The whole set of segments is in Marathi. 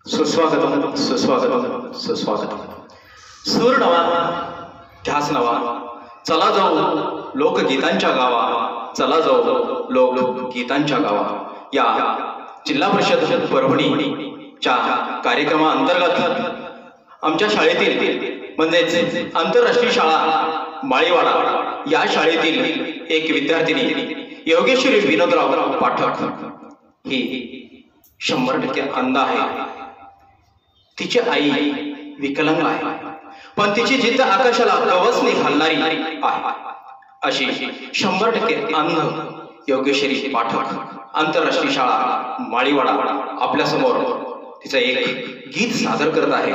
सुस्वागतम सुस्वागतम सुस्वागतम. सूर नवा ध्यास नवा, चला जाऊ लोकगीतांच्या गावा, चला जाऊ लोकगीतांच्या गावा. या जिल्हा परिषद परभणीच्या कार्यक्रमाअंतर्गत आमच्या शाळेतील म्हणजेच आंतरराष्ट्रीय शाळा माळीवाडा या शाळेतील एक विद्यार्थिनी योगेश्वरी विनोदराव पाठक ही 100% अंध आहे. तिची आई विकलांग आहे, पण तिची जिद्द आकाशाला कवचने घालणारी आहे. अशी 100% अंध योगेश्वरी पाठक आंतरराष्ट्रीय शाळा माळीवाडा आपल्या समोर तिचं एक गीत सादर करत आहे.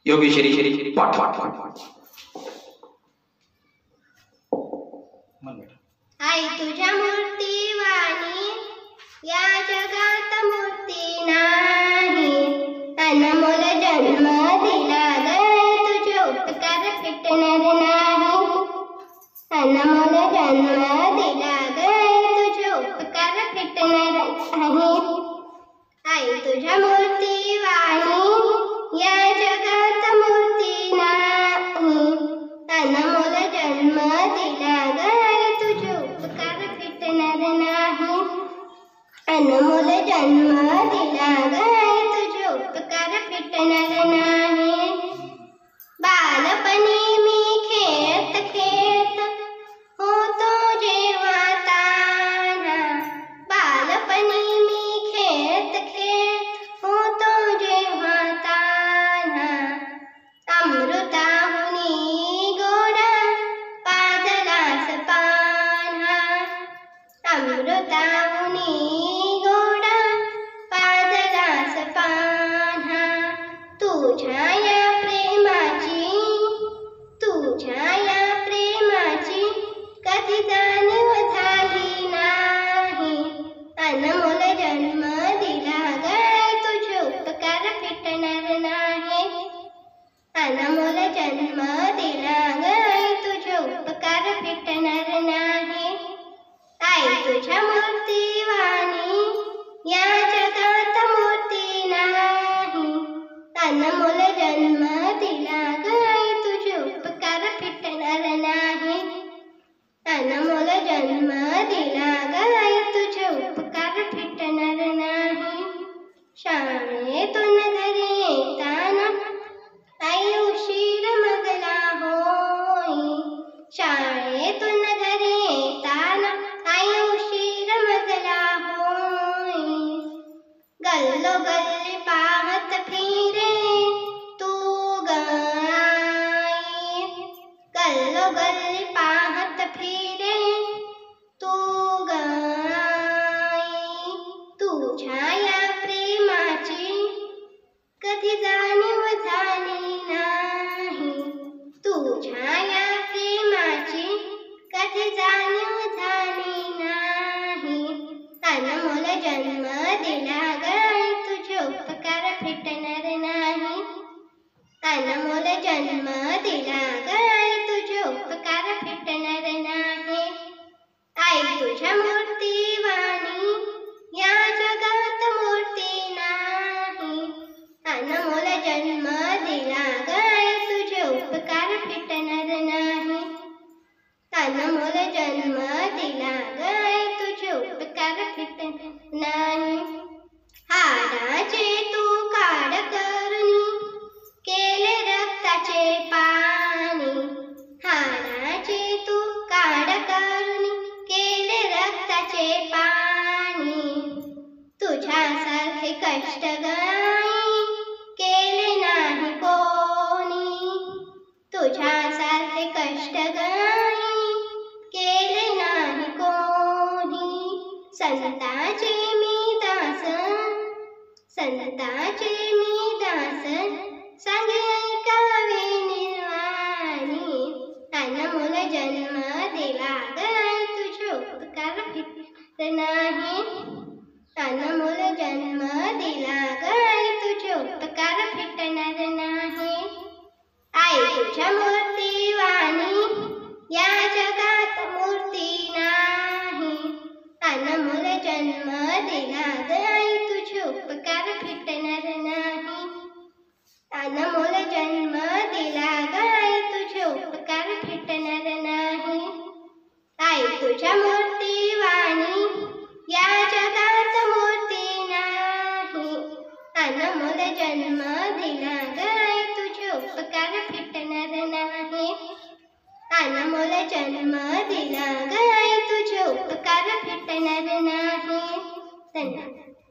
योगेश्वरी पाठक. आई तुझ्या मूर्ती वाणी या जगात मूर्ती नाही, अनमोल जन्म दिला ग तुझे उपकार फिटणार नाही, अनमोल जन्म दिला ग तुझे उपकार फिटणार नाही. आई तुझ्या मूर्ती वाणी या जगात मूर्ती नाही, अनमोल जन्म दिला ग तुझे उपकार फिटणार नाही, अनमोल जन्म दिला ग तुझे उपकार फिटणार नाही. बालपणी मी खेळत खेळत होतो जेव्हा ताना, बालपणी मी खेळत खेळत होतो जेव्हा ताना, अमृताहुनी गोडा पाजलास पान्हा, अमृताहुनी गोडा पाजलास पान्हा. तुझ्या या प्रेमाची, तुझ्या या प्रेमाची कधी जाणीव झाली नाही, अनमोल जन्म दिला ग तुझे उपकार फिटणार नाही, अनमोल जन्म दिला ग तुझे उपकार फिटणार नाही. आई तुझ्या मूर्ती वाणी या जगात मूर्ती नाही, अनमोल जन्म दिला ग तुझे उपकार फिटणार नाही, अनमोल जन्म दिला ग तुझे उपकार फिटणार नाही. शाळेतून घरी येताना आई उशीर मगला होई, शाळेतून घरी येताना आई उशीर मगला होई, गल्लोगल्ली पाहत फिरे तू ग आई, गल्लोगल्ली पाहत फिरे तू ग आई. तुझ्या या प्रेमाची कधी जाणीव झाली नाही, तुझ्या या प्रेमाची कधी जाणीव झाली नाही, अनमोल जन्म दिला ग तुझे उपकार फिटणार नाही, अनमोल जन्म दिला ग तुझे उपकार फिटणार नाही. आई तुझ्या मूर्ती वाणी या जगात मूर्ती नाही, अनमोल जन्म दिला ग तुझे उपकार फिटणार नाही, अनमोल जन्म दिला ग तुझे उपकार फिटणार नाही. हाडाचे तू काढ करुनी केले रक्ताचे पाणी, हाडाचे तू काढ करुनी केले रक्ताचे पाणी. तुझ्यासारखे कष्ट गाई केले नाही कोणी, तुझ्यासारखे कष्ट गाई केले नाही कोणी. संताचे मी दास, संताचे मी दास सांगे ऐकावे निर्वाणी, अनमोल जन्म दिला ग तुझे उपकार फिटणार नाही, अनमोल जन्म दिला ग तुझे उपकार फिटणार नाही. आई तुझ्या मूर्ती वाणी या जगात मूर्ती नाही, अनमोल जन्म दिला ग तुझे उपकार फिटणार तुझ्या मूर्ती वाणी या जगात मूर्ती नाही. अनमोल जन्म दिला ग आई, तुझे उपकार फिटणार नाही. अनमोल जन्म दिला ग आई, तुझे उपकार फिटणार नाही. धन्यवाद.